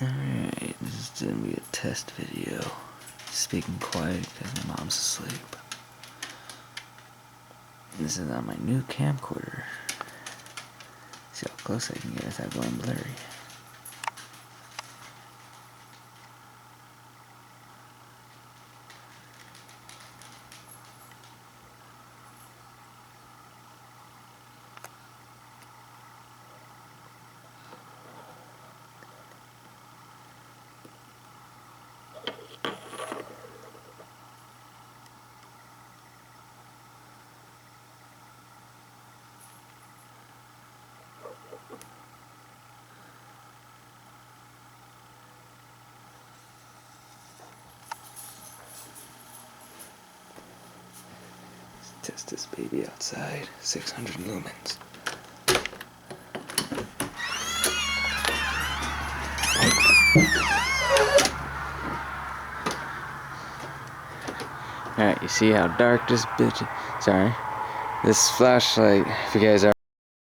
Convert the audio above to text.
Alright, this is gonna be a test video. Speaking quiet because my mom's asleep. This is on my new camcorder. See how close I can get without going blurry. Test this baby outside, 600 lumens. Alright, you see how dark this bitch is? Sorry. This flashlight, if you guys are